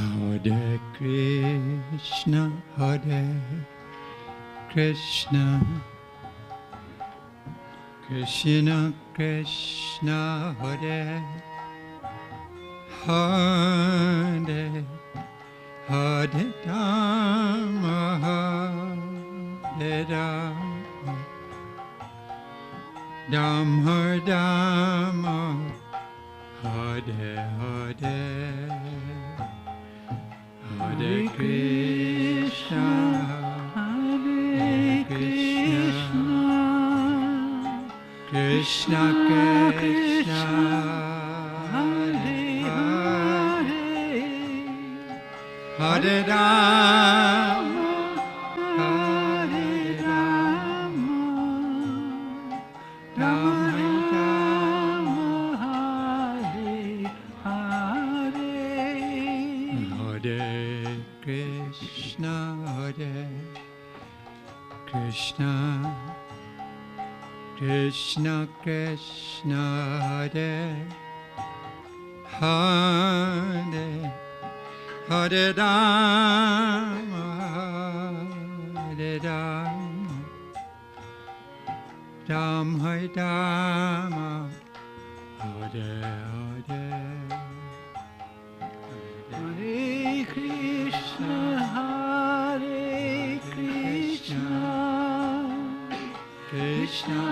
Hare Krishna, Hare Krishna, Krishna Krishna, Hare Hare, Hare Rama, Hare Rama, Rama Rama, Hare Hare, Hare Krishna, Hare Krishna, Krishna Krishna, Hare Hare, Hare Rama, Hare Rama, Rama Rama, Hare Hare, Hare Krishna, Hare Krishna, Krishna Krishna, Hare Hare, Hare Rama, Hare Rama, Rama Rama, Hare Hare, Hare Krishna, Hare Krishna, Krishna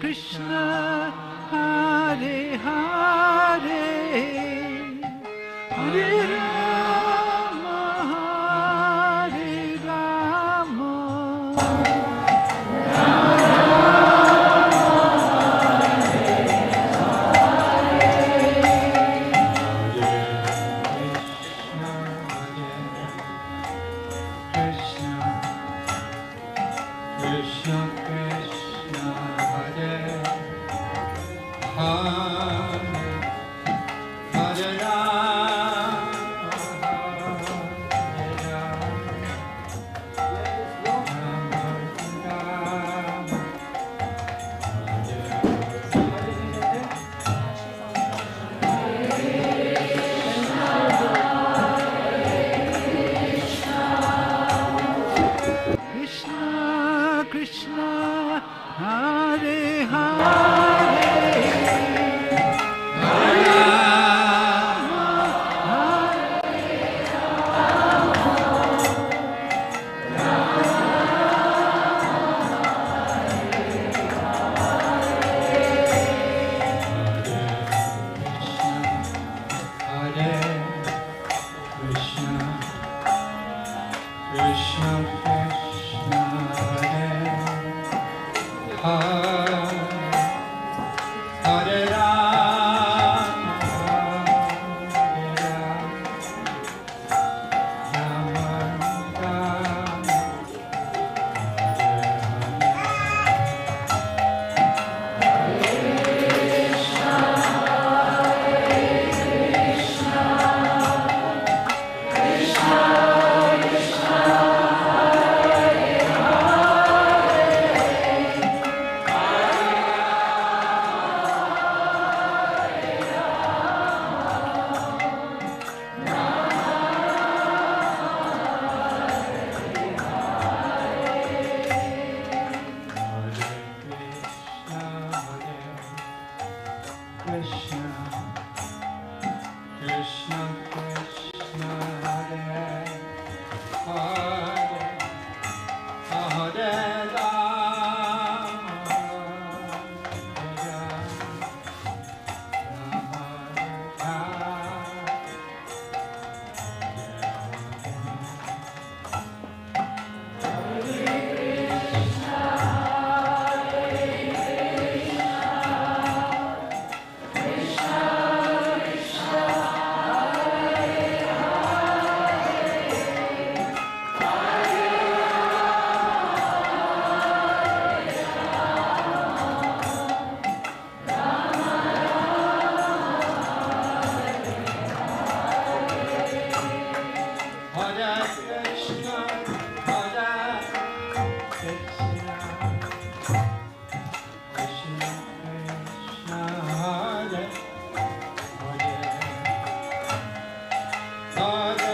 Krishna, Hare Hare, Hare Rama, Hare Rama, Hare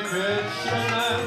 Krishna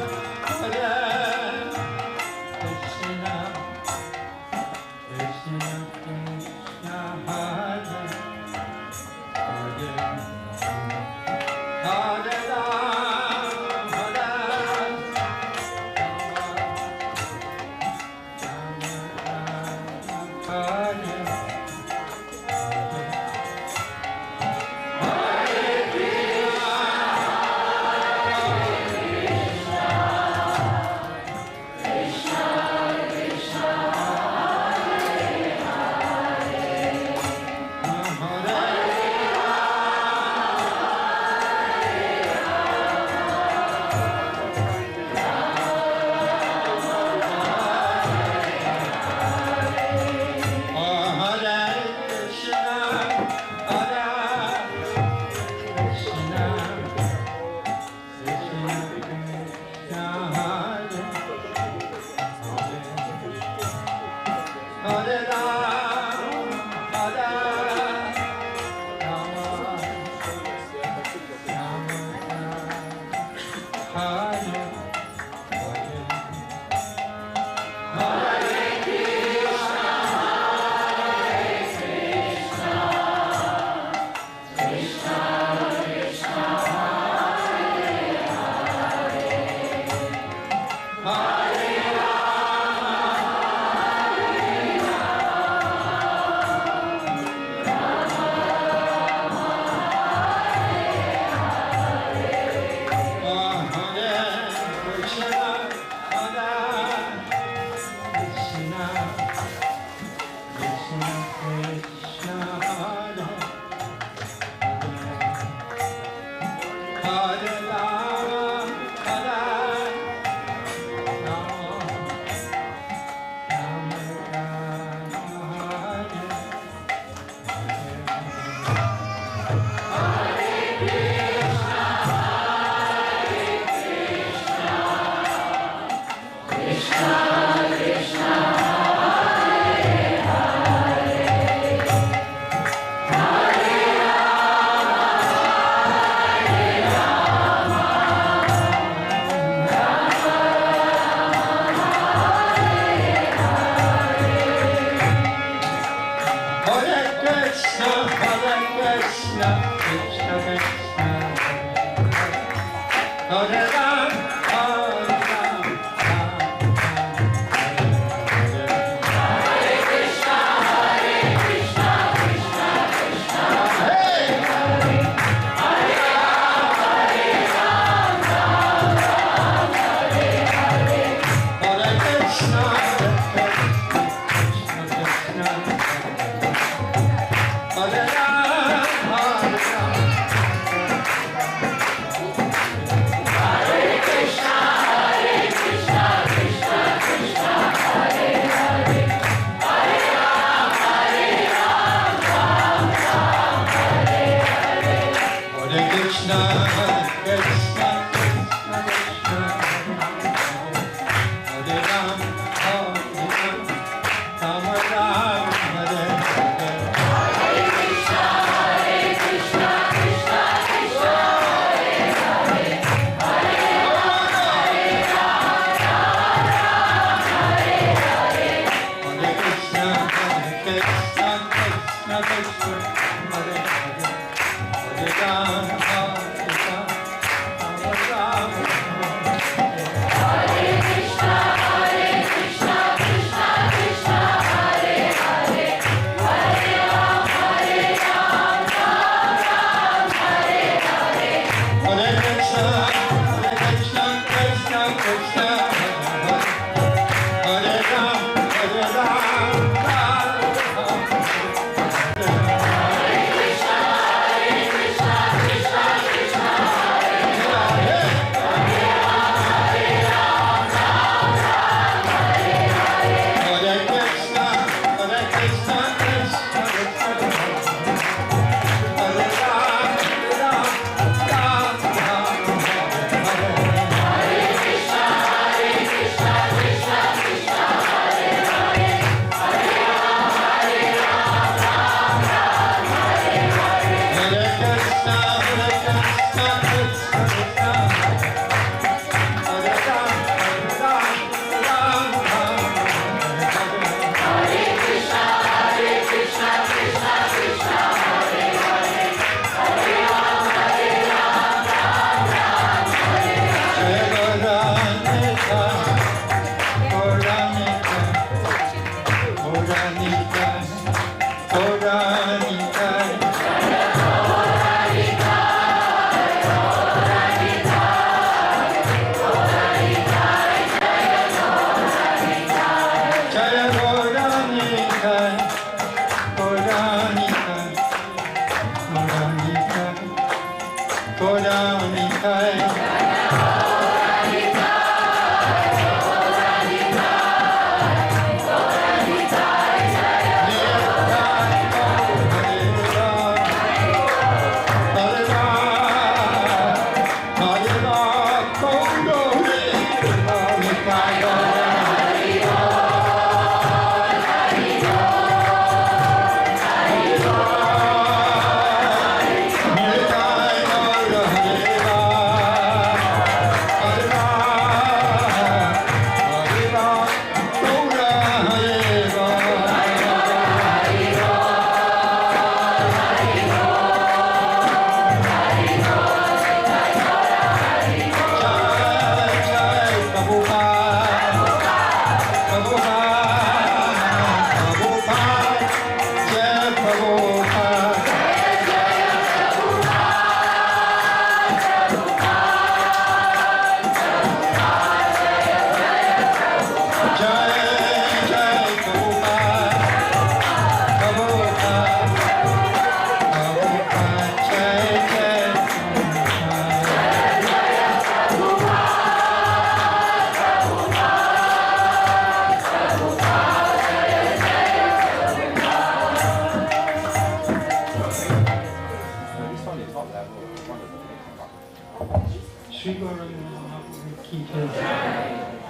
Sri Mahaprabhu ki jai.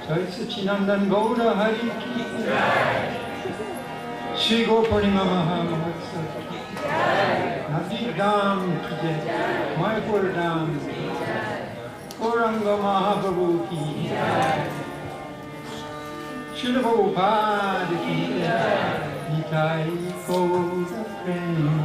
Jai Sachinandan Gaura Hari ki jai. Sri Purnima Mahaprabhu ki jai. Nadik Dham ki jai. Mayapur Dham ki jai. Gauranga Mahaprabhu ki jai. Srila Prabhupada ki jai. Nitai Gaura Prema.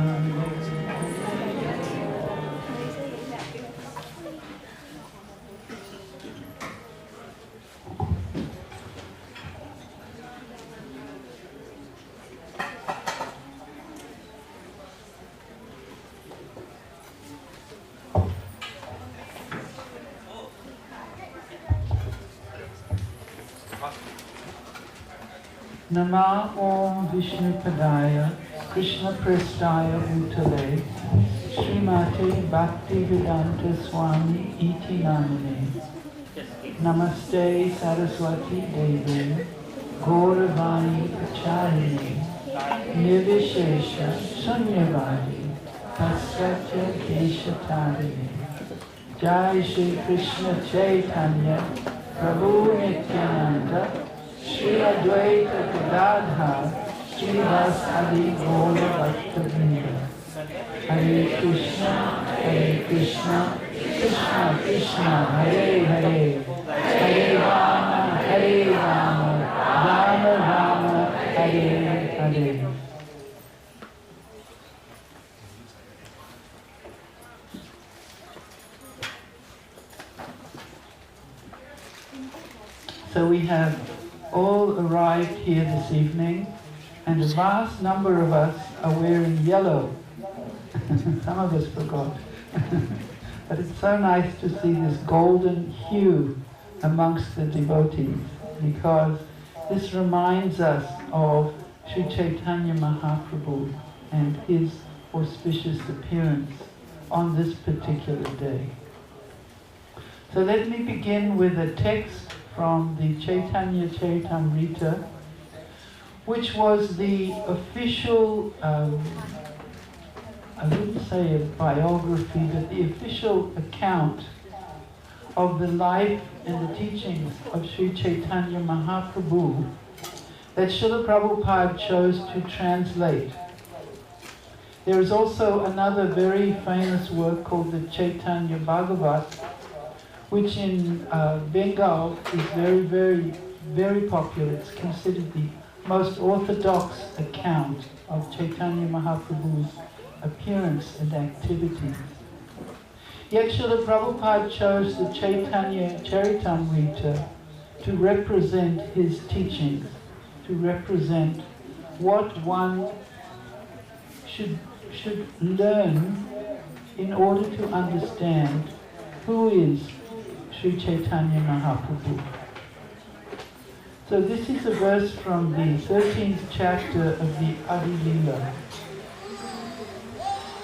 Nama Om Vishnu Padaya, Krishna Prestaya Bhutale, Srimati Bhaktivedanta Swami Iti Namane, Namaste Saraswati Devi, Gauravani Pacharine, Nirvishesha Sunyavadi, Pasatya Keshatarine, Jai Shri Krishna Chaitanya, Prabhu Nityananda, Shri Advaita Gadadhar, Shri Vasadi Gaura Bhaktivedanta. Hare Krishna, Krishna Krishna, Hare Hare, Hare Rama, Rama Rama, Hare Hare. So we have all arrived here this evening, and a vast number of us are wearing yellow. Some of us forgot. But it's so nice to see this golden hue amongst the devotees, because this reminds us of Sri Chaitanya Mahaprabhu and his auspicious appearance on this particular day. So let me begin with a text from the Chaitanya Charitamrita, which was the official, I wouldn't say a biography, but the official account of the life and the teachings of Sri Chaitanya Mahaprabhu that Srila Prabhupada chose to translate. There is also another very famous work called the Chaitanya Bhagavat, which in Bengal is very, very, very popular. It's considered the most orthodox account of Chaitanya Mahaprabhu's appearance and activities. Yet Srila Prabhupada chose the Chaitanya Charitamrita to represent his teachings, to represent what one should learn in order to understand who is Sri Chaitanya Mahaprabhu. So this is a verse from the 13th chapter of the Adi Lila.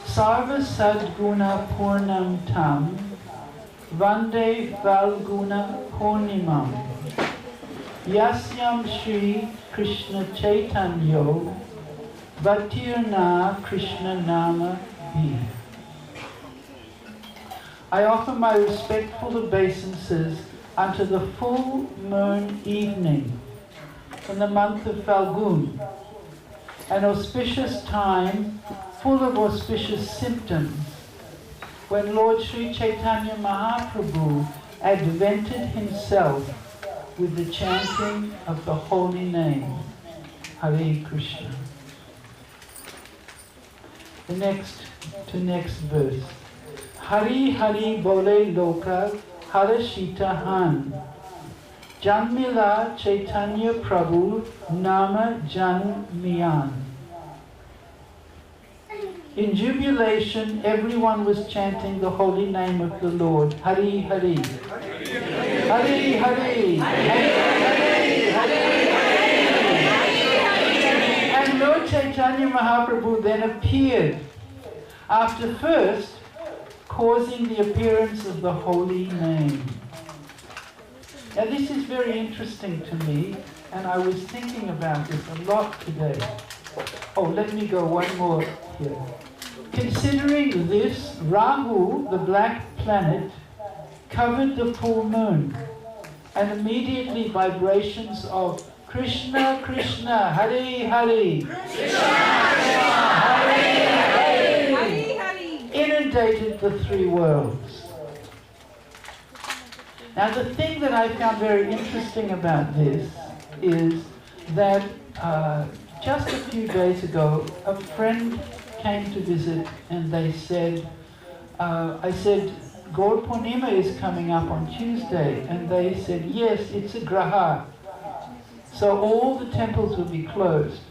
Sarva Sadguna Purnam Tam Vande Valguna Purnimam Yasyam Shri Krishna Chaitanyo Bhatirna Krishna Nama Bhi. I offer my respectful obeisances unto the full moon evening in the month of Falgun, an auspicious time full of auspicious symptoms, when Lord Sri Chaitanya Mahaprabhu advented himself with the chanting of the holy name, Hare Krishna. The next verse. Hari Hari Bole Loka Harashita Han Janmila Chaitanya Prabhu Nama Jan Miyan. In jubilation, everyone was chanting the holy name of the Lord, Hari Hari. Hari Hari. Hari Hari. And Lord Chaitanya Mahaprabhu then appeared, after first causing the appearance of the holy name. Now this is very interesting to me, and I was thinking about this a lot today. Oh, let me go one more here. Considering this, Rahu, the black planet, covered the full moon, and immediately vibrations of Krishna, Krishna, Hare, Hare, Krishna, Hare, Hare, inundated the three worlds. Now the thing that I found very interesting about this is that just a few days ago, a friend came to visit and they said, I said, Gaura Purnima is coming up on Tuesday, and they said, yes, it's a graha. So all the temples will be closed.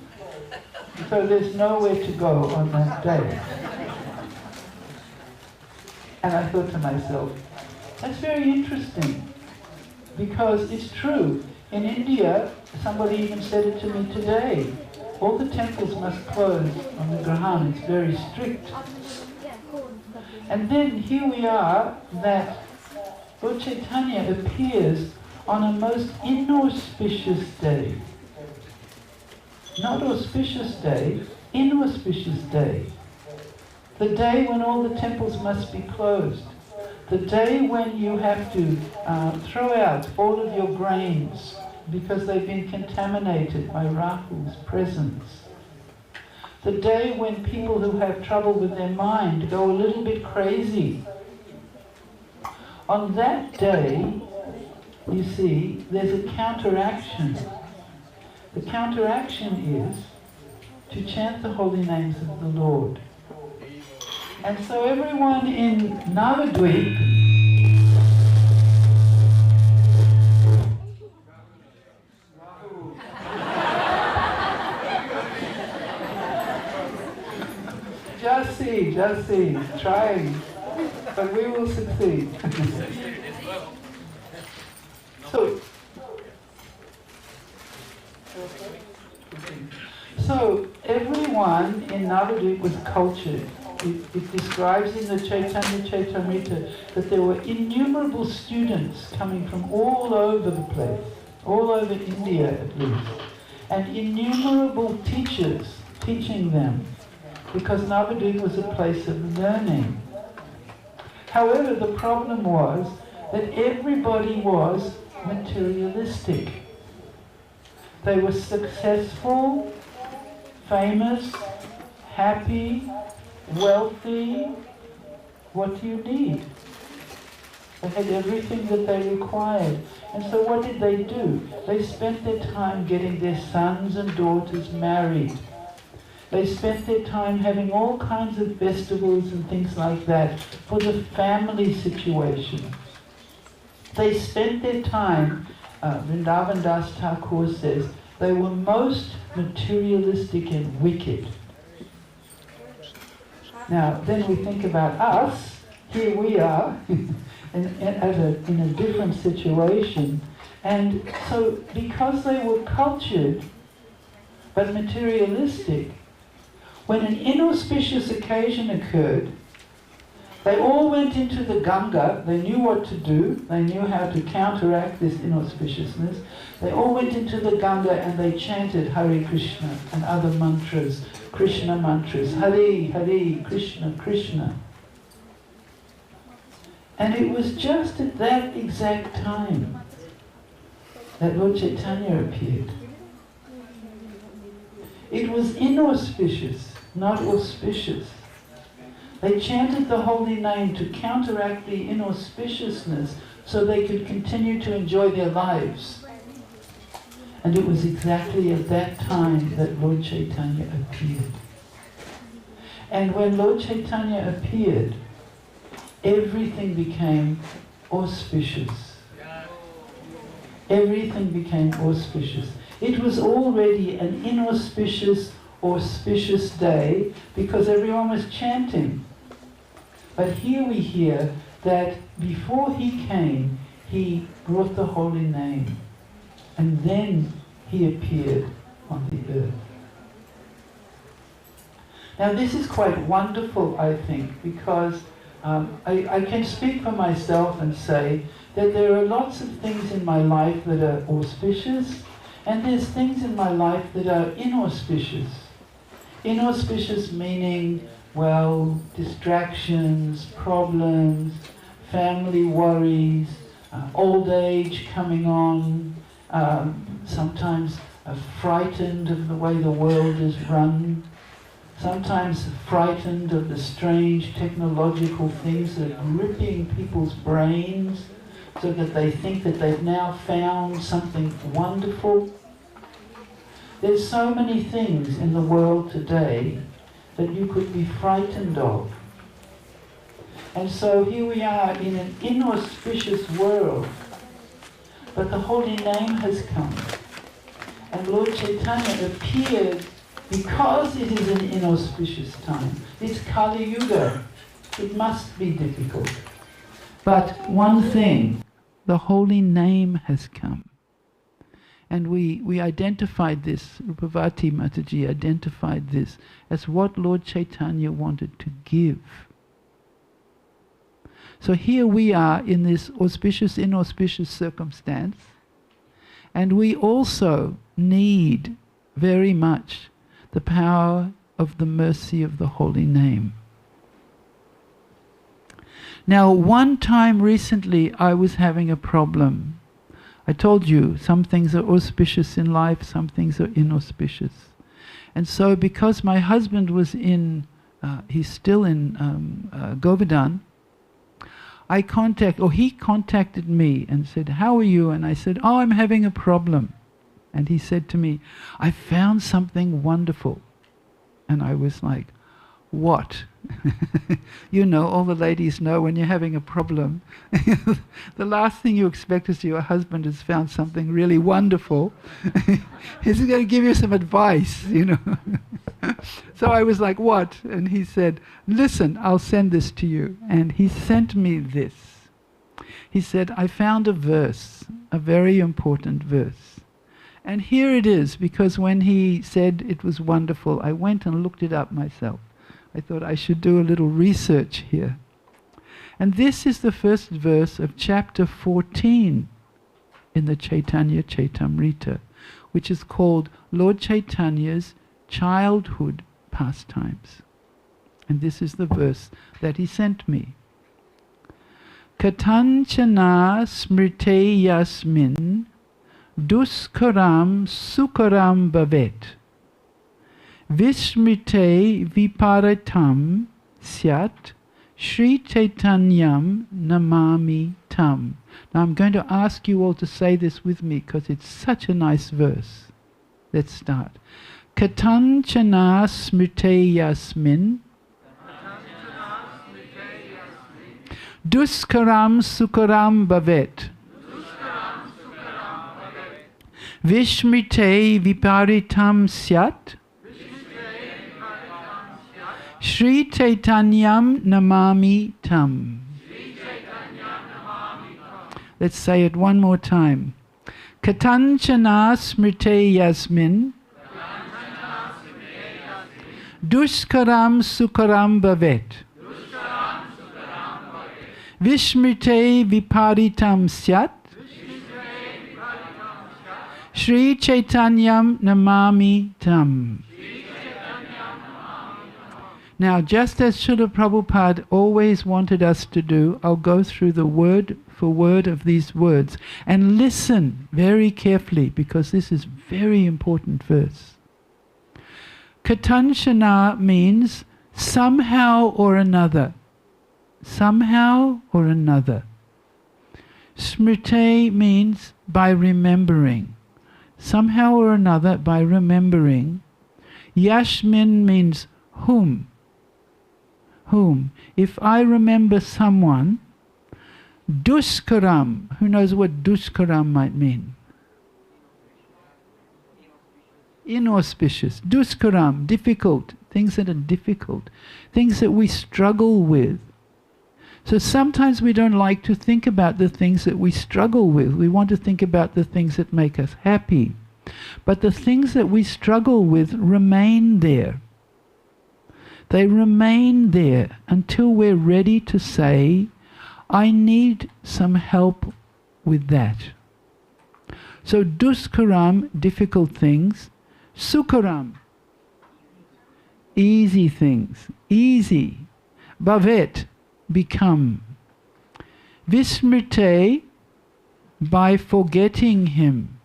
So there's nowhere to go on that day. And I thought to myself, that's very interesting, because it's true. In India, somebody even said it to me today. All the temples must close on the Grahan. It's very strict. And then here we are, that Lord Chaitanya appears on a most inauspicious day. Not auspicious day, inauspicious day. The day when all the temples must be closed. The day when you have to throw out all of your grains because they've been contaminated by Rahu's presence. The day when people who have trouble with their mind go a little bit crazy. On that day, you see, there's a counteraction. The counteraction is to chant the holy names of the Lord. And so everyone in Navadvip just see, trying, but we will succeed. so everyone in Navadvip was cultured. It describes in the Chaitanya Charitamrita that there were innumerable students coming from all over the place, all over India at least, and innumerable teachers teaching them, because Navadvip was a place of learning. However, the problem was that everybody was materialistic. They were successful, famous, happy, wealthy. What do you need? They had everything that they required. And so what did they do? They spent their time getting their sons and daughters married. They spent their time having all kinds of festivals and things like that for the family situation. They spent their time, Vrindavan Das Thakur says, they were most materialistic and wicked. Now, then we think about us. Here we are in a different situation. And so because they were cultured but materialistic, when an inauspicious occasion occurred, they all went into the Ganga. They knew what to do. They knew how to counteract this inauspiciousness. They all went into the Ganga and they chanted Hare Krishna and other mantras, Krishna mantras, Hare, Hare, Krishna, Krishna. And it was just at that exact time that Lord Chaitanya appeared. It was inauspicious, not auspicious. They chanted the holy name to counteract the inauspiciousness so they could continue to enjoy their lives. And it was exactly at that time that Lord Chaitanya appeared. And when Lord Chaitanya appeared, everything became auspicious. Everything became auspicious. It was already an inauspicious, auspicious day because everyone was chanting. But here we hear that before he came, he brought the holy name. And then he appeared on the earth. Now this is quite wonderful, I think, because I can speak for myself and say that there are lots of things in my life that are auspicious, and there's things in my life that are inauspicious. Inauspicious meaning, well, distractions, problems, family worries, old age coming on, sometimes frightened of the way the world is run, sometimes frightened of the strange technological things that are gripping people's brains so that they think that they've now found something wonderful. There's so many things in the world today that you could be frightened of. And so here we are in an inauspicious world, but the holy name has come. And Lord Chaitanya appeared because it is an inauspicious time. It's Kali Yuga. It must be difficult. But one thing, the holy name has come. And we identified this, Rupavati Mataji identified this as what Lord Chaitanya wanted to give. So here we are in this auspicious, inauspicious circumstance, and we also need very much the power of the mercy of the holy name. Now, one time recently I was having a problem. I told you, some things are auspicious in life, some things are inauspicious. And so because my husband was he's still in Govardhan, he contacted me and said, "How are you?" And I said, "Oh, I'm having a problem." And he said to me, "I found something wonderful." And I was like, "What?" You know, all the ladies know when you're having a problem, the last thing you expect is your husband has found something really wonderful. He's going to give you some advice, you know. So I was like, "What?" And he said, "Listen, I'll send this to you." And he sent me this. He said, "I found a verse, a very important verse. And here it is, because when he said it was wonderful, I went and looked it up myself. I thought I should do a little research here. And this is the first verse of chapter 14 in the Chaitanya Chaitamrita, which is called Lord Chaitanya's Childhood Pastimes. And this is the verse that he sent me. Katanchana smrite yasmin duskaram sukaram bhavet vismrite viparitam syat Sri Chaitanyam namami tam. Now I'm going to ask you all to say this with me because it's such a nice verse. Let's start. Katanchana smrite yasmin duskaram sukaram bhavet vismrite viparitam syat Sri Chaitanyam namami tam. Let's say it one more time. Katanchana smrite yasmin duskaram sukaram bhavet vismrite viparitam syat Sri Chaitanyam namami tam. Now, just as Srila Prabhupada always wanted us to do, I'll go through the word for word of these words and listen very carefully, because this is very important verse. Katanchana means somehow or another. Somehow or another. Smrite means by remembering. Somehow or another by remembering. Yasmin means whom. Whom. If I remember someone, duskaram, who knows what duskaram might mean? Inauspicious. Duskaram, difficult. Things that are difficult. Things that we struggle with. So sometimes we don't like to think about the things that we struggle with. We want to think about the things that make us happy. But the things that we struggle with remain there. They remain there until we're ready to say, I need some help with that. So duskaram, difficult things. Sukaram, easy things. Easy. Bhavet, become. Vismrite, by forgetting him.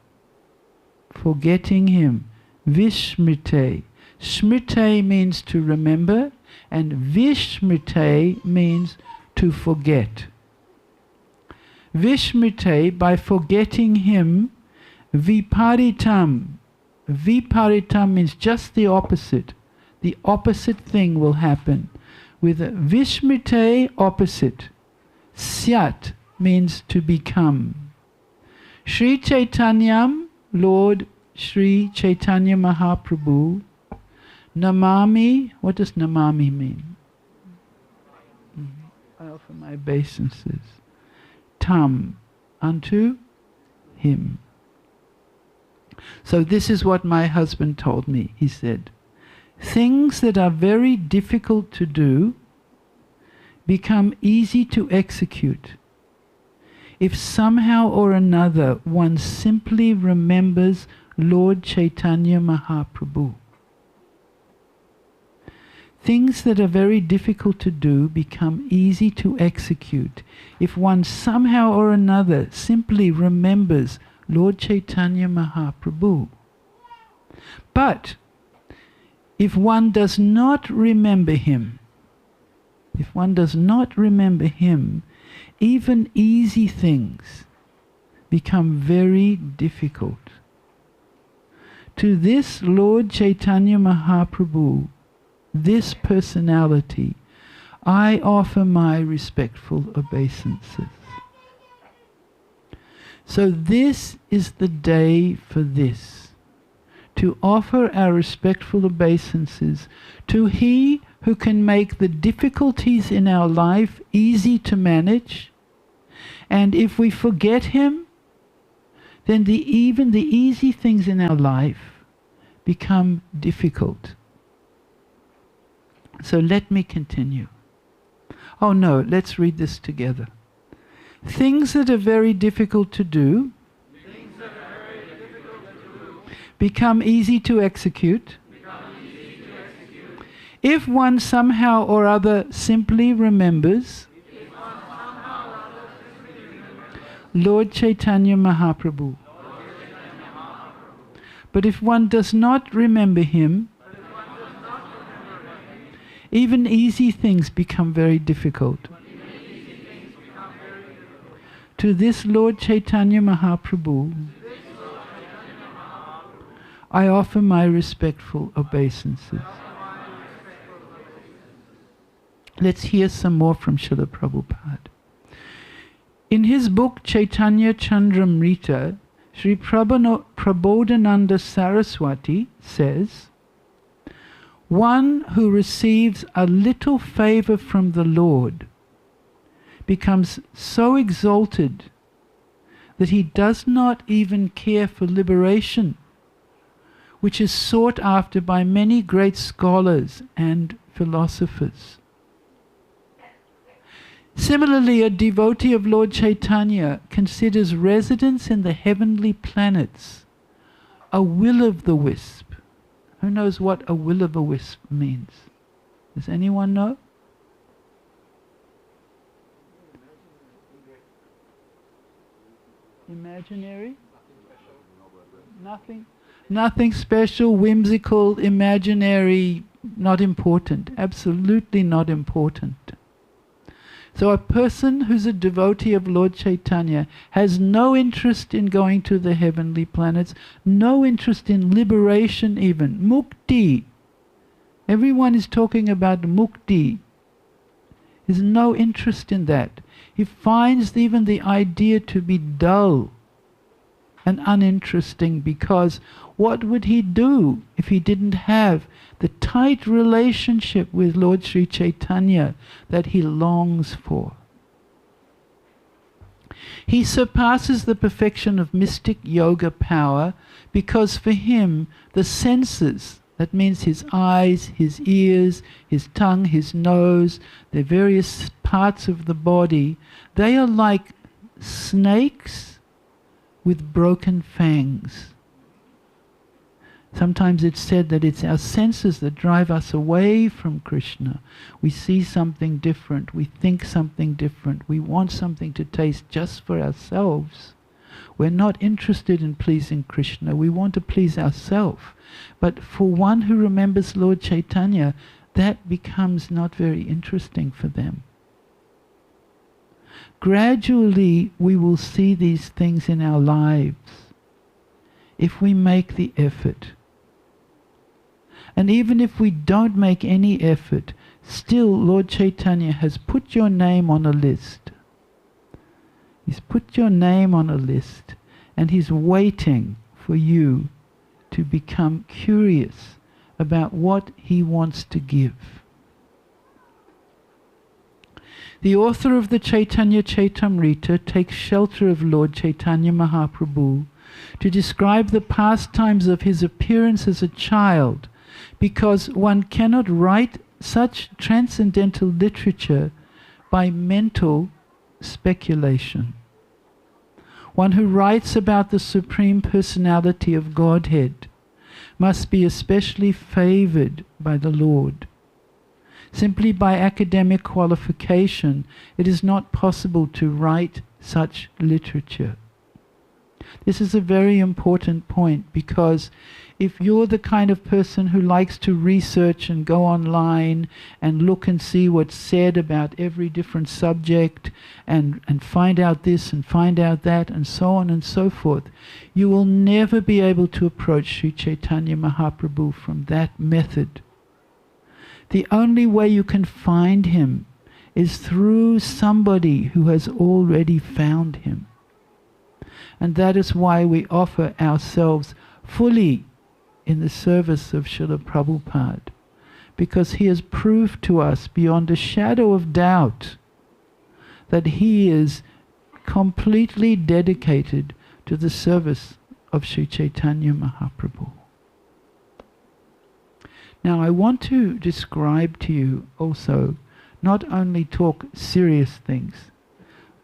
Forgetting him. Vismrite. Smrite means to remember, and vismrite means to forget. Vismrite, by forgetting him. Viparitam. Viparitam means just the opposite. The opposite thing will happen. With vismrite, opposite. Syat means to become. Sri Chaitanyam, Lord Sri Chaitanya Mahaprabhu. Namami, what does namami mean? I offer my obeisances. Tam, unto him. So this is what my husband told me. He said, things that are very difficult to do become easy to execute if somehow or another one simply remembers Lord Chaitanya Mahaprabhu. Things that are very difficult to do become easy to execute if one somehow or another simply remembers Lord Chaitanya Mahaprabhu. But if one does not remember him, even easy things become very difficult. To this Lord Chaitanya Mahaprabhu, this personality, I offer my respectful obeisances. So this is the day for this, to offer our respectful obeisances to He who can make the difficulties in our life easy to manage, and if we forget Him, then even the easy things in our life become difficult. So let me continue. Oh no, let's read this together. Things that are very difficult to do become easy to execute if one somehow or other simply remembers Lord Chaitanya Mahaprabhu. But if one does not remember him, even easy things become very difficult. To this Lord Chaitanya Mahaprabhu, I offer my respectful obeisances. Let's hear some more from Srila Prabhupada. In his book Chaitanya Chandramrita, Sri Prabodhananda Saraswati says, one who receives a little favor from the Lord becomes so exalted that he does not even care for liberation, which is sought after by many great scholars and philosophers. Similarly, a devotee of Lord Chaitanya considers residence in the heavenly planets a will-o'-the-wisp. Who knows what a will-o'-the-wisp means? Does anyone know? Imaginary? Nothing special, whimsical, imaginary, not important. Absolutely not important. So a person who's a devotee of Lord Chaitanya has no interest in going to the heavenly planets, no interest in liberation even. Mukti. Everyone is talking about mukti. There's no interest in that. He finds even the idea to be dull and uninteresting, because what would he do if he didn't have the tight relationship with Lord Sri Chaitanya that he longs for? He surpasses the perfection of mystic yoga power because for him the senses, that means his eyes, his ears, his tongue, his nose, the various parts of the body, they are like snakes with broken fangs. Sometimes it's said that it's our senses that drive us away from Krishna. We see something different, we think something different, we want something to taste just for ourselves. We're not interested in pleasing Krishna, we want to please ourselves. But for one who remembers Lord Chaitanya, that becomes not very interesting for them. Gradually we will see these things in our lives if we make the effort. And even if we don't make any effort, still Lord Chaitanya has put your name on a list. He's put your name on a list, and he's waiting for you to become curious about what he wants to give. The author of the Chaitanya Chaitamrita takes shelter of Lord Chaitanya Mahaprabhu to describe the pastimes of his appearance as a child, because one cannot write such transcendental literature by mental speculation. One who writes about the Supreme Personality of Godhead must be especially favored by the Lord. Simply by academic qualification, it is not possible to write such literature. This is a very important point, because if you're the kind of person who likes to research and go online and look and see what's said about every different subject and find out this and find out that and so on and so forth, you will never be able to approach Sri Chaitanya Mahaprabhu from that method. The only way you can find him is through somebody who has already found him. And that is why we offer ourselves fully in the service of Srila Prabhupada, because he has proved to us beyond a shadow of doubt that he is completely dedicated to the service of Sri Chaitanya Mahaprabhu. Now I want to describe to you also, not only talk serious things,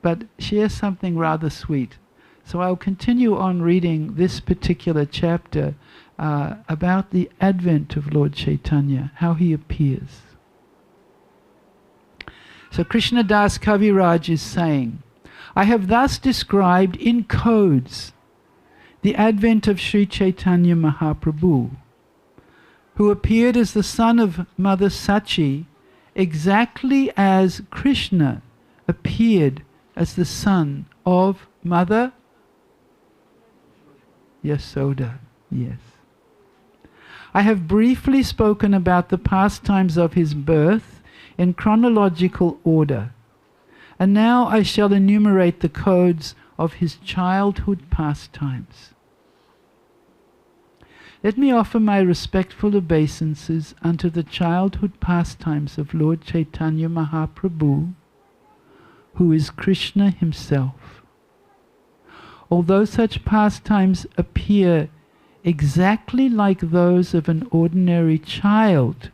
but share something rather sweet. So I'll continue on reading this particular chapter about the advent of Lord Chaitanya, how he appears. So Krishna Das Kaviraj is saying, I have thus described in codes the advent of Sri Chaitanya Mahaprabhu, who appeared as the son of Mother Sachi, exactly as Krishna appeared as the son of Mother Yasoda. Yes. I have briefly spoken about the pastimes of his birth in chronological order, and now I shall enumerate the codes of his childhood pastimes. Let me offer my respectful obeisances unto the childhood pastimes of Lord Chaitanya Mahaprabhu, who is Krishna himself. Although such pastimes appear exactly like those of an ordinary child,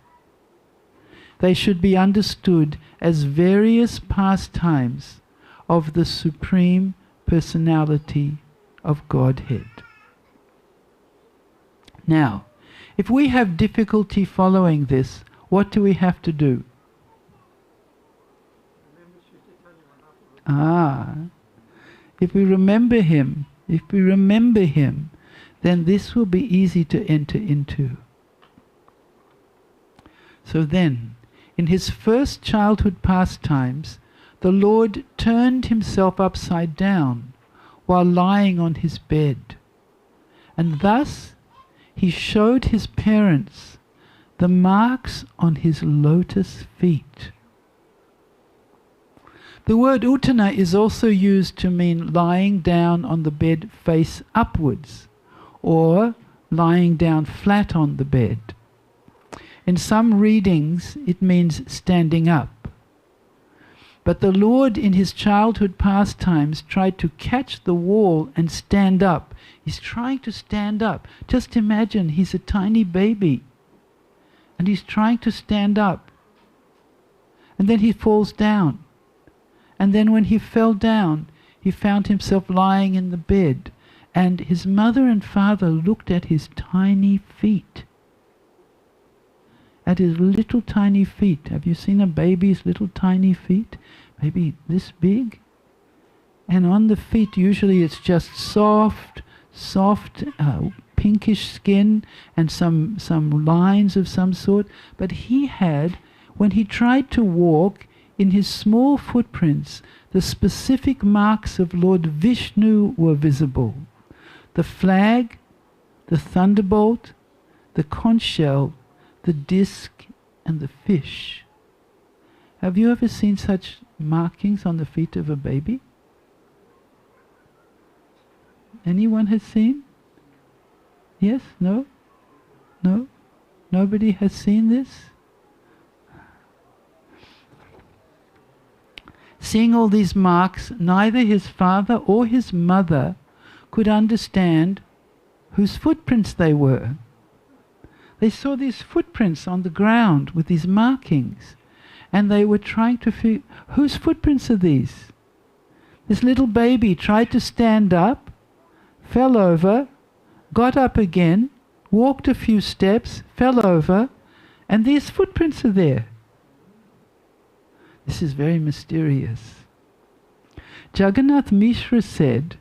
they should be understood as various pastimes of the Supreme Personality of Godhead. Now, if we have difficulty following this, what do we have to do? If we remember him, then this will be easy to enter into. So then, in his first childhood pastimes, the Lord turned himself upside down while lying on his bed, and thus he showed his parents the marks on his lotus feet. The word uttana is also used to mean lying down on the bed face upwards, or lying down flat on the bed. In some readings it means standing up. But the Lord in his childhood pastimes tried to catch the wall and stand up. He's trying to stand up. Just imagine he's a tiny baby and he's trying to stand up. And then he falls down. And then when he fell down, he found himself lying in the bed, and his mother and father looked at his tiny feet. At his little tiny feet. Have you seen a baby's little tiny feet? Maybe this big? And on the feet usually it's just soft, pinkish skin and some lines of some sort. But he had, when he tried to walk, in his small footprints, the specific marks of Lord Vishnu were visible. The flag, the thunderbolt, the conch shell, the disc, and the fish. Have you ever seen such markings on the feet of a baby? Anyone has seen? Yes? No? No? Nobody has seen this? Seeing all these marks, neither his father or his mother could understand whose footprints they were. They saw these footprints on the ground with these markings, and they were trying to figure, whose footprints are these? This little baby tried to stand up, fell over, got up again, walked a few steps, fell over, and these footprints are there. This is very mysterious. Jagannath Mishra said,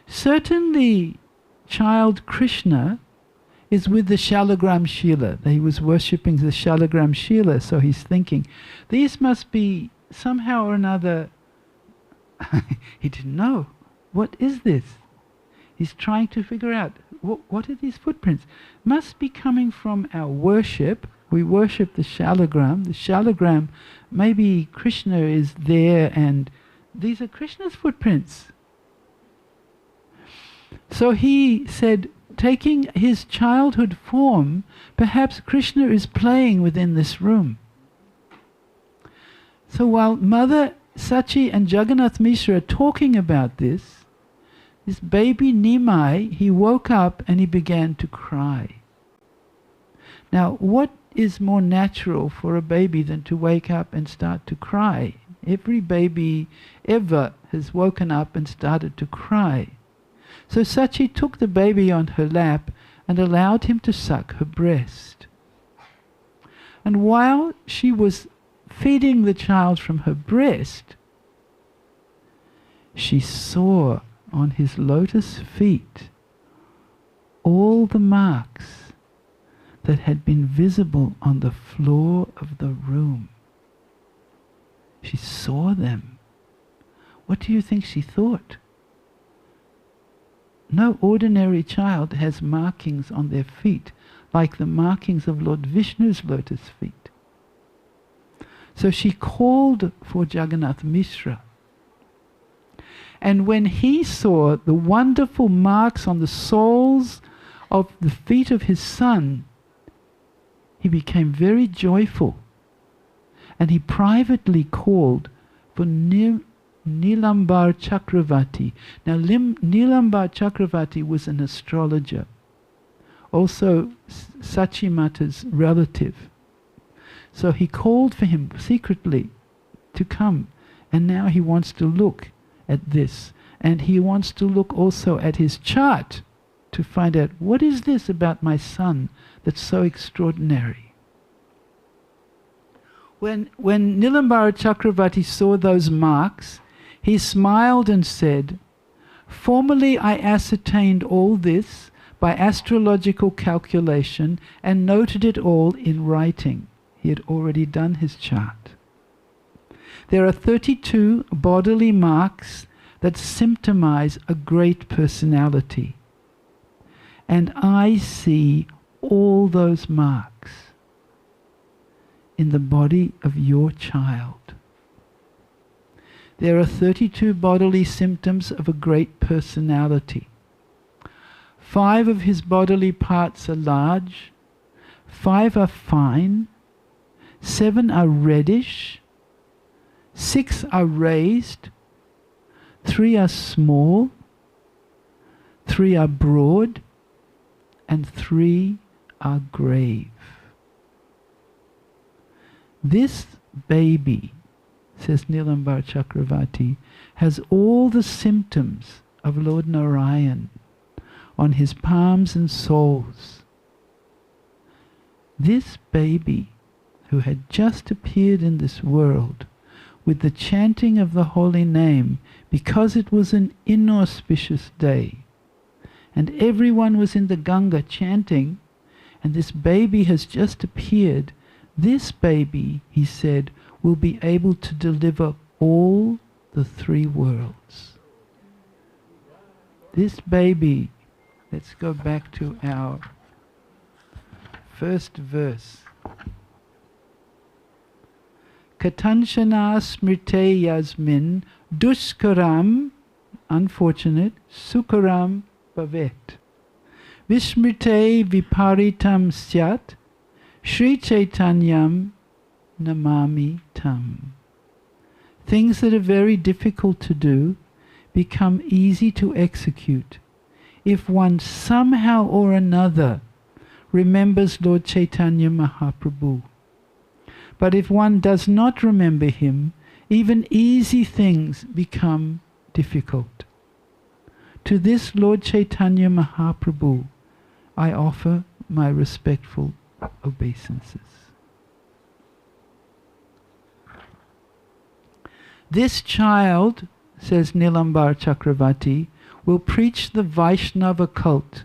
certainly child Krishna is with the Shalagram Shila. He was worshipping the Shalagram Shila, so he's thinking, these must be somehow or another. He didn't know. What is this? He's trying to figure out, what are these footprints? Must be coming from our worship. We worship the Shalagram. The Shalagram, maybe Krishna is there and these are Krishna's footprints. So he said, taking his childhood form, perhaps Krishna is playing within this room. So while Mother Sachi and Jagannath Mishra are talking about this, this baby Nimai, he woke up and he began to cry. Now, what is more natural for a baby than to wake up and start to cry? Every baby ever has woken up and started to cry. So Sachi took the baby on her lap and allowed him to suck her breast. And while she was feeding the child from her breast, she saw on his lotus feet all the marks that had been visible on the floor of the room. She saw them. What do you think she thought? No ordinary child has markings on their feet like the markings of Lord Vishnu's lotus feet. So she called for Jagannath Mishra. And when he saw the wonderful marks on the soles of the feet of his son, he became very joyful. And he privately called for Nilambar Chakravarti. Now Nilambar Chakravarti was an astrologer, also Sachimata's relative. So he called for him secretly to come, and now he wants to look at this, and he wants to look also at his chart to find out, what is this about my son that's so extraordinary? When Nilambara Chakravarti saw those marks, he smiled and said, "Formerly I ascertained all this by astrological calculation and noted it all in writing." He had already done his chart. There are 32 bodily marks that symptomize a great personality. And I see all those marks in the body of your child. There are 32 bodily symptoms of a great personality. 5 of his bodily parts are large, 5 are fine, 7 are reddish, 6 are raised, 3 are small, 3 are broad, and 3 are grave. This baby, says Nilambar Chakravarti, has all the symptoms of Lord Narayan on his palms and soles. This baby, who had just appeared in this world with the chanting of the holy name, because it was an inauspicious day, and everyone was in the Ganga chanting, and this baby has just appeared. This baby, he said, will be able to deliver all the 3 worlds. This baby, let's go back to our first verse. Katanshana smrite yasmin duskaram, unfortunate, sukaram bhavet. Vismrite viparitam syat, Sri Chaitanyam namami tam. Things that are very difficult to do become easy to execute if one somehow or another remembers Lord Chaitanya Mahaprabhu. But if one does not remember him, even easy things become difficult. To this Lord Chaitanya Mahaprabhu, I offer my respectful obeisances. This child, says Nilambar Chakravarti, will preach the Vaishnava cult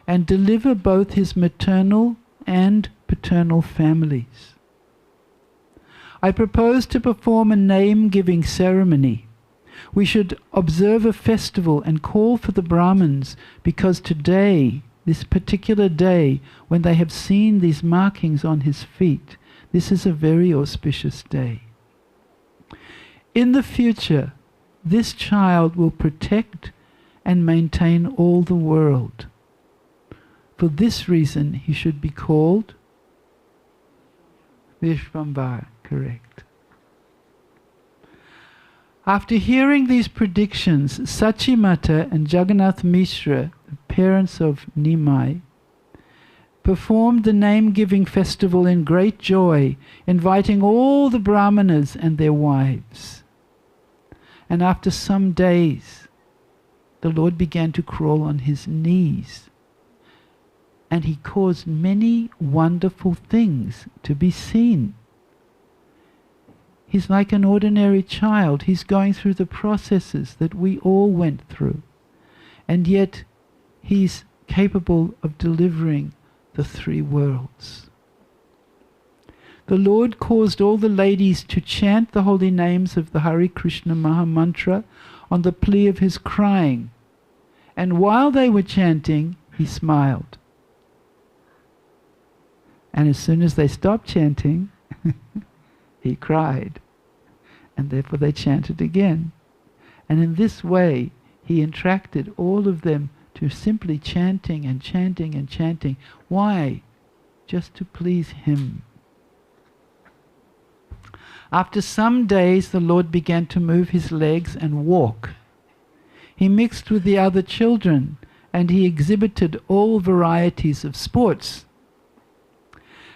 and deliver both his maternal and paternal families. I propose to perform a name-giving ceremony. We should observe a festival and call for the Brahmins, because today, this particular day, when they have seen these markings on his feet, this is a very auspicious day. In the future, this child will protect and maintain all the world. For this reason, he should be called Vishvambar, correct. After hearing these predictions, Sachimata and Jagannath Mishra, the parents of Nimai, performed the name-giving festival in great joy, inviting all the brahmanas and their wives. And after some days, the Lord began to crawl on his knees, and he caused many wonderful things to be seen. He's like an ordinary child. He's going through the processes that we all went through. And yet, he's capable of delivering the three worlds. The Lord caused all the ladies to chant the holy names of the Hare Krishna Maha Mantra on the plea of his crying. And while they were chanting, he smiled. And as soon as they stopped chanting, he cried. And therefore they chanted again. And in this way, he entracted all of them to simply chanting and chanting and chanting. Why? Just to please him. After some days, the Lord began to move his legs and walk. He mixed with the other children, and he exhibited all varieties of sports.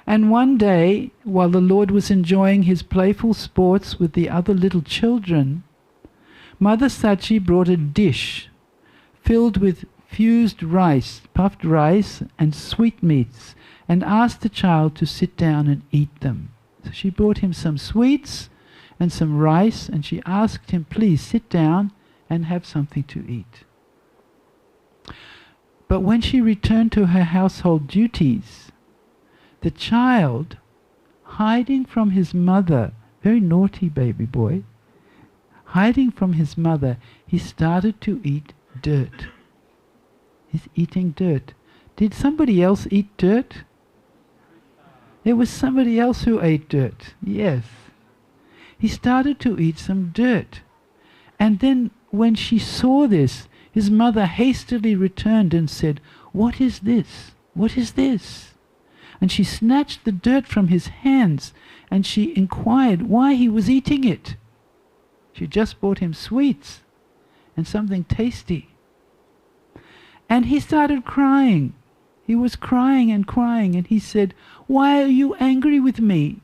And one day, while the Lord was enjoying his playful sports with the other little children, Mother Sachi brought a dish filled with fused rice, puffed rice, and sweetmeats, and asked the child to sit down and eat them. So she brought him some sweets and some rice, and she asked him, please sit down and have something to eat. But when she returned to her household duties, the child, hiding from his mother, very naughty baby boy, hiding from his mother, he started to eat dirt. He's eating dirt. Did somebody else eat dirt? It was somebody else who ate dirt. Yes. He started to eat some dirt. And then when she saw this, his mother hastily returned and said, "What is this? What is this?" And she snatched the dirt from his hands, and she inquired why he was eating it. She just bought him sweets and something tasty. And he started crying. He was crying, and he said, "Why are you angry with me?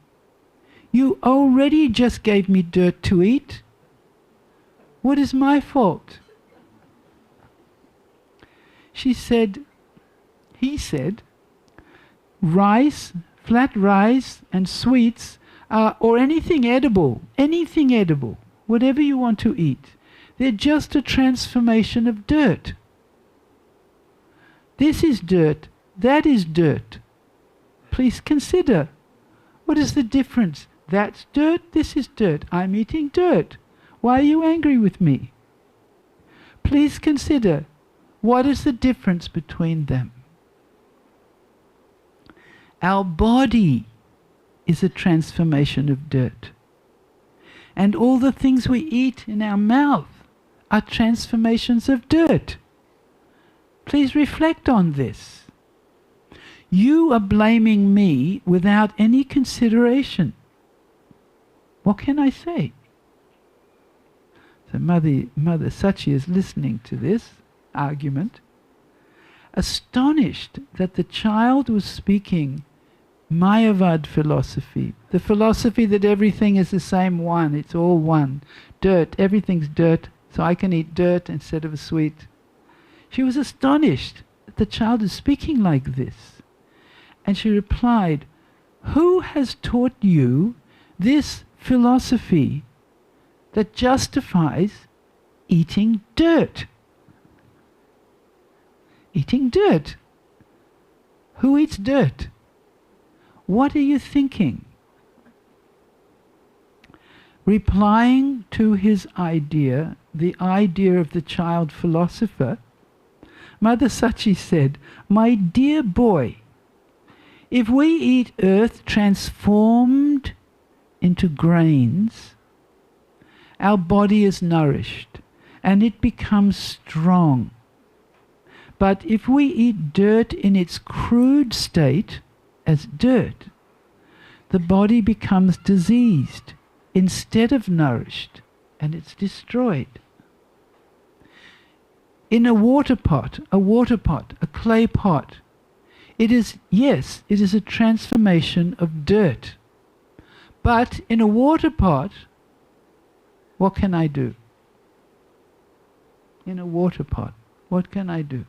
You already just gave me dirt to eat. What is my fault?" He said, rice, flat rice and sweets, or anything edible, whatever you want to eat, they're just a transformation of dirt. This is dirt, that is dirt. Please consider, what is the difference? That's dirt, this is dirt. I'm eating dirt. Why are you angry with me? Please consider, what is the difference between them? Our body is a transformation of dirt. And all the things we eat in our mouth are transformations of dirt. Please reflect on this. You are blaming me without any consideration. What can I say? So Mother Sachi is listening to this argument, astonished that the child was speaking Mayavad philosophy, the philosophy that everything is the same one, it's all one. Dirt, everything's dirt, so I can eat dirt instead of a sweet. She was astonished that the child is speaking like this. And she replied, "Who has taught you this philosophy that justifies eating dirt?" Eating dirt. Who eats dirt? What are you thinking? Replying to his idea, the idea of the child philosopher, Mother Sachi said, "My dear boy, if we eat earth transformed into grains, our body is nourished and it becomes strong. But if we eat dirt in its crude state, as dirt, the body becomes diseased instead of nourished and it's destroyed. In a water pot, a clay pot, it is a transformation of dirt. But in a water pot, what can I do? In a water pot, what can I do?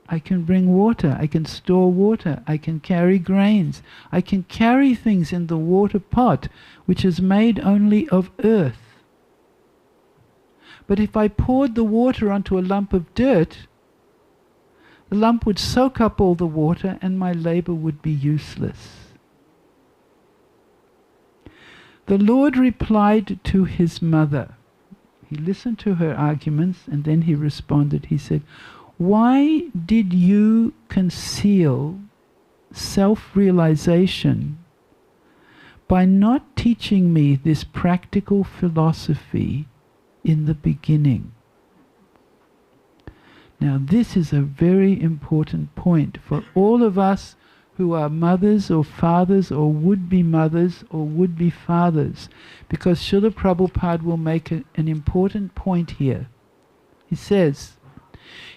I can bring water, I can store water, I can carry grains, I can carry things in the water pot, which is made only of earth. But if I poured the water onto a lump of dirt, the lump would soak up all the water and my labor would be useless. The Lord replied to his mother. He listened to her arguments and then he responded. He said, "Why did you conceal self-realization by not teaching me this practical philosophy in the beginning?" Now this is a very important point for all of us who are mothers or fathers or would-be mothers or would-be fathers, because Srila Prabhupada will make an important point here. He says,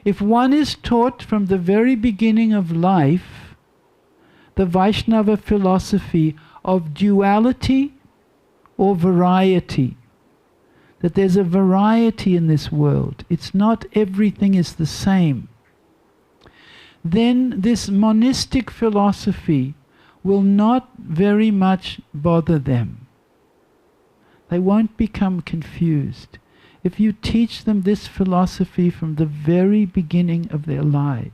if one is taught from the very beginning of life the Vaishnava philosophy of duality or variety, that there's a variety in this world, it's not everything is the same, then this monistic philosophy will not very much bother them. They won't become confused if you teach them this philosophy from the very beginning of their lives.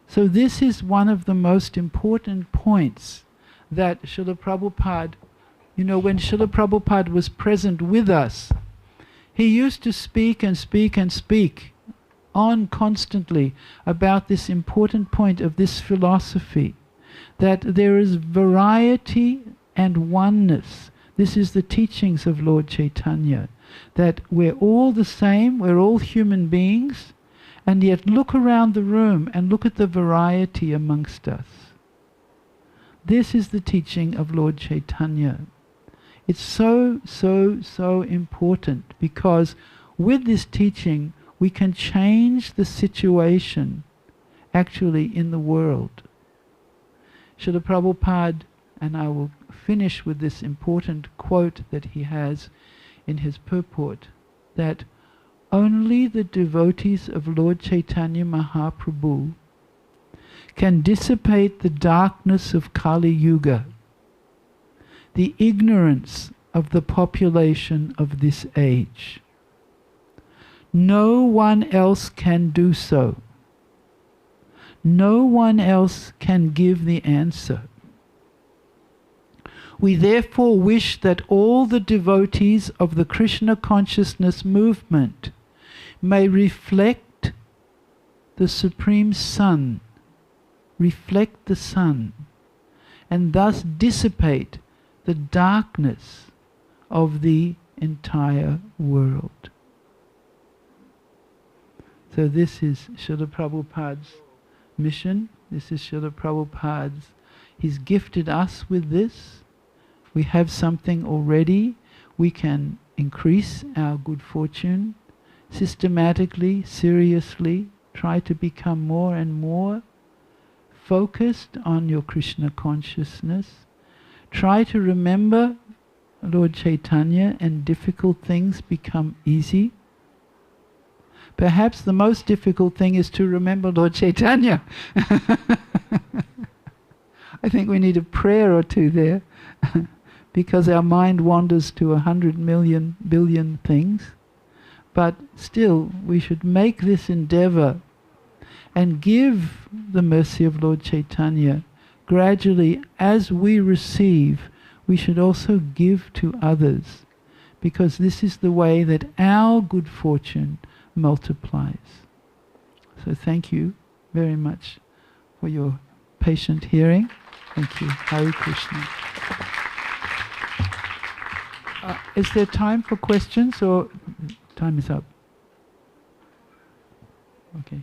So this is one of the most important points that Srila Prabhupada, when Srila Prabhupada was present with us, he used to speak and speak and speak on constantly about this important point of this philosophy, that there is variety and oneness. This is the teachings of Lord Chaitanya, that we're all the same, we're all human beings, and yet look around the room and look at the variety amongst us. This is the teaching of Lord Chaitanya. It's so, so, so important, because with this teaching we can change the situation actually in the world. Srila Prabhupada, and I will finish with this important quote that he has in his purport, that only the devotees of Lord Chaitanya Mahaprabhu can dissipate the darkness of Kali Yuga, the ignorance of the population of this age. No one else can do so. No one else can give the answer. We therefore wish that all the devotees of the Krishna consciousness movement may reflect the Supreme Sun, reflect the sun, and thus dissipate the darkness of the entire world. So this is Srila Prabhupada's mission. This is Srila Prabhupada's. He's gifted us with this. We have something already. We can increase our good fortune systematically, seriously. Try to become more and more focused on your Krishna consciousness. Try to remember Lord Chaitanya, and difficult things become easy. Perhaps the most difficult thing is to remember Lord Chaitanya. I think we need a prayer or two there, because our mind wanders to 100 million billion things. But still, we should make this endeavor and give the mercy of Lord Chaitanya. Gradually, as we receive, we should also give to others, because this is the way that our good fortune multiplies. So thank you very much for your patient hearing. Thank you. Hare Krishna. Is there time for questions, or time is up? Okay.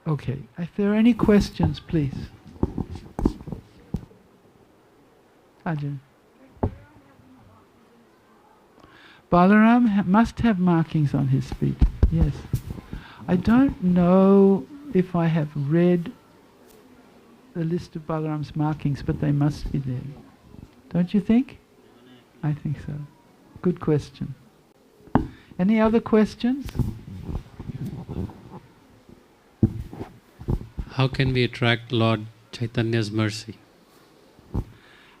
Okay. If there are any questions, please. Ajahn. Balaram must have markings on his feet, yes. I don't know if I have read the list of Balaram's markings, but they must be there. Don't you think? I think so. Good question. Any other questions? How can we attract Lord Chaitanya's mercy?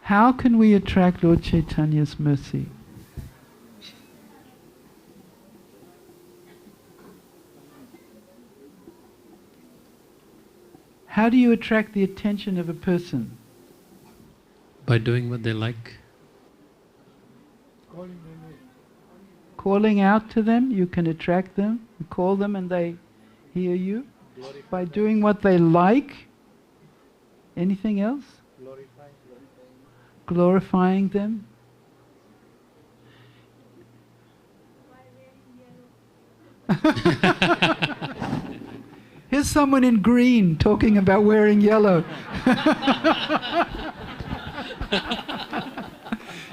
How can we attract Lord Chaitanya's mercy? How do you attract the attention of a person? By doing what they like. Calling out to them, you can attract them. You call them and they hear you. By doing what they like. Anything else? Glorifying them. Here's someone in green talking about wearing yellow.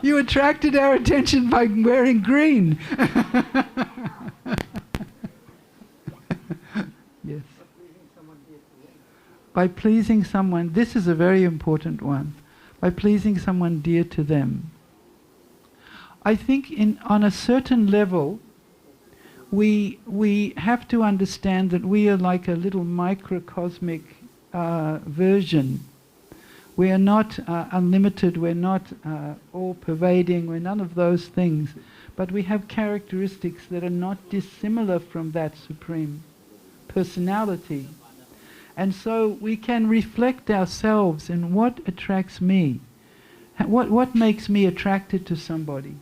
You attracted our attention by wearing green. Yes. By pleasing someone, this is a very important one. By pleasing someone dear to them. I think on a certain level, we have to understand that we are like a little microcosmic version. We are not unlimited, we're not all-pervading, we're none of those things. But we have characteristics that are not dissimilar from that Supreme Personality. And so we can reflect ourselves in what attracts me. What makes me attracted to somebody?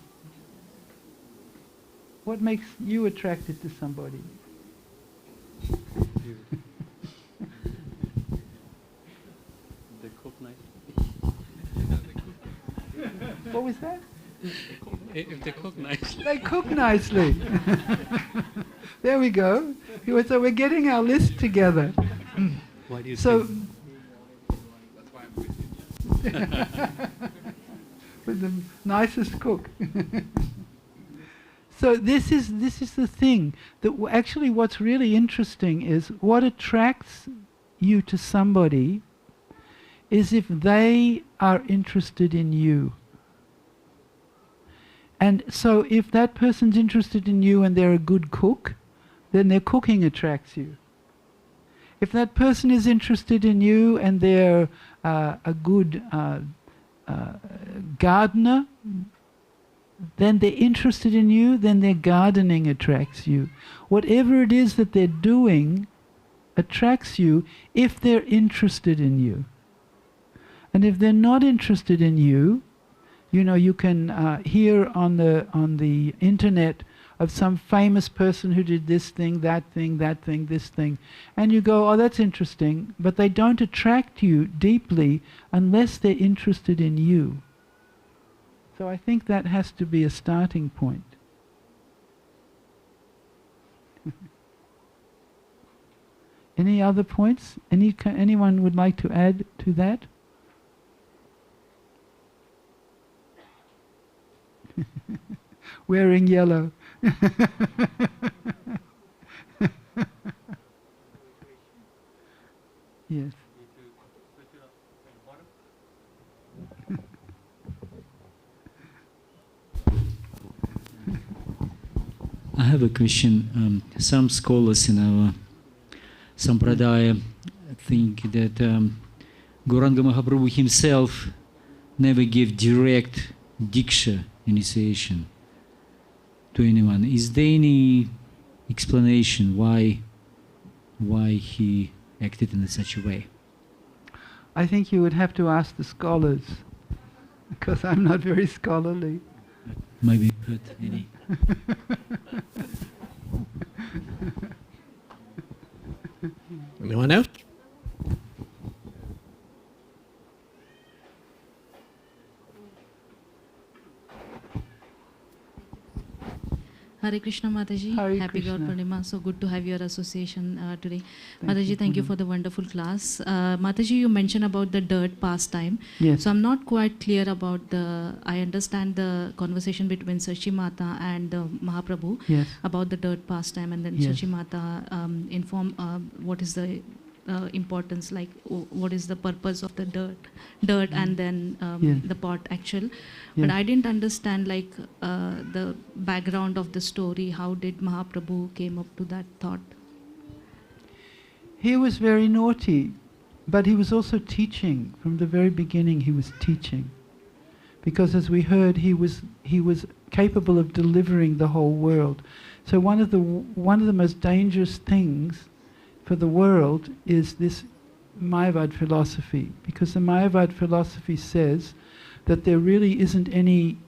What makes you attracted to somebody? They cook nice. What was that? If they cook nicely. They cook nicely. There we go. So we're getting our list together. Why do you So, say? That's why I'm with you. with the nicest cook. So this is the thing, that actually what's really interesting is what attracts you to somebody is if they are interested in you. And so if that person's interested in you and they're a good cook, then their cooking attracts you. If that person is interested in you and they're a good gardener, then they're interested in you, then their gardening attracts you. Whatever it is that they're doing attracts you if they're interested in you. And if they're not interested in you, you know, you can hear on the internet of some famous person who did this thing, that thing, this thing. And you go, oh, that's interesting, but they don't attract you deeply unless they're interested in you. So I think that has to be a starting point. Any other points? Anyone would like to add to that? Wearing yellow. Yes. I have a question. Some scholars in our Sampradaya think that Gauranga Mahaprabhu himself never gave direct diksha initiation to anyone. Is there any explanation why he acted in such a way? I think you would have to ask the scholars, because I'm not very scholarly. Maybe heard any. Anyone else? Hare Krishna Mataji, Hare happy Gaur Krishna. Purnima. So good to have your association today. Thank Mataji, you, thank you Purnima. for the wonderful class. Mataji, you mentioned about the dirt pastime. Yes. So I'm not quite clear about I understand the conversation between Sachi Mata and Mahaprabhu Yes. about the dirt pastime, and then Yes. Sachi Mata inform what is the importance, like what is the purpose of the dirt and then Yes. the pot actual. Yes. But I didn't understand like the background of the story. How did Mahaprabhu came up to that thought? He was very naughty, but he was also teaching. From the very beginning he was teaching. Because as we heard, he was capable of delivering the whole world. So one of the most dangerous things for the world is this Mayavad philosophy, because the Mayavad philosophy says that there really isn't any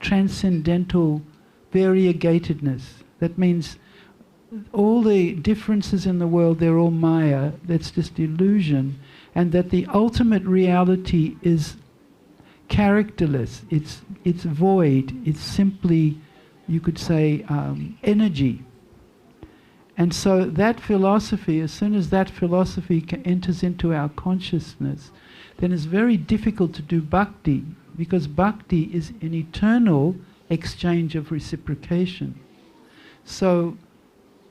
transcendental variegatedness. That means all the differences in the world, they're all Maya, that's just illusion, and that the ultimate reality is characterless, it's void, it's simply, you could say, energy. And so that philosophy, as soon as that philosophy enters into our consciousness, then it's very difficult to do bhakti, because bhakti is an eternal exchange of reciprocation. So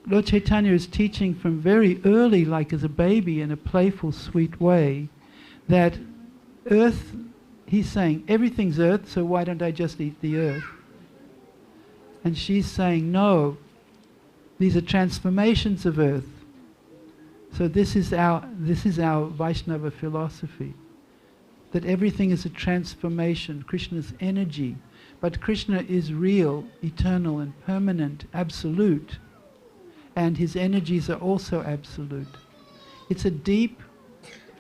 Lord Chaitanya is teaching from very early, like as a baby, in a playful, sweet way, that earth, he's saying, everything's earth, so why don't I just eat the earth? And she's saying, no, these are transformations of earth. So this is our Vaishnava philosophy, that everything is a transformation, Krishna's energy. But Krishna is real, eternal and permanent, absolute, and his energies are also absolute. It's a deep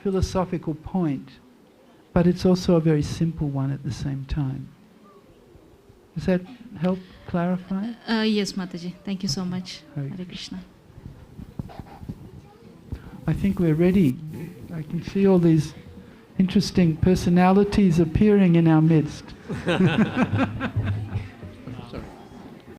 philosophical point, but it's also a very simple one at the same time. Does that help clarify? Yes, Mataji. Thank you so much. Hare Hare Krishna. I think we're ready. I can see all these interesting personalities appearing in our midst.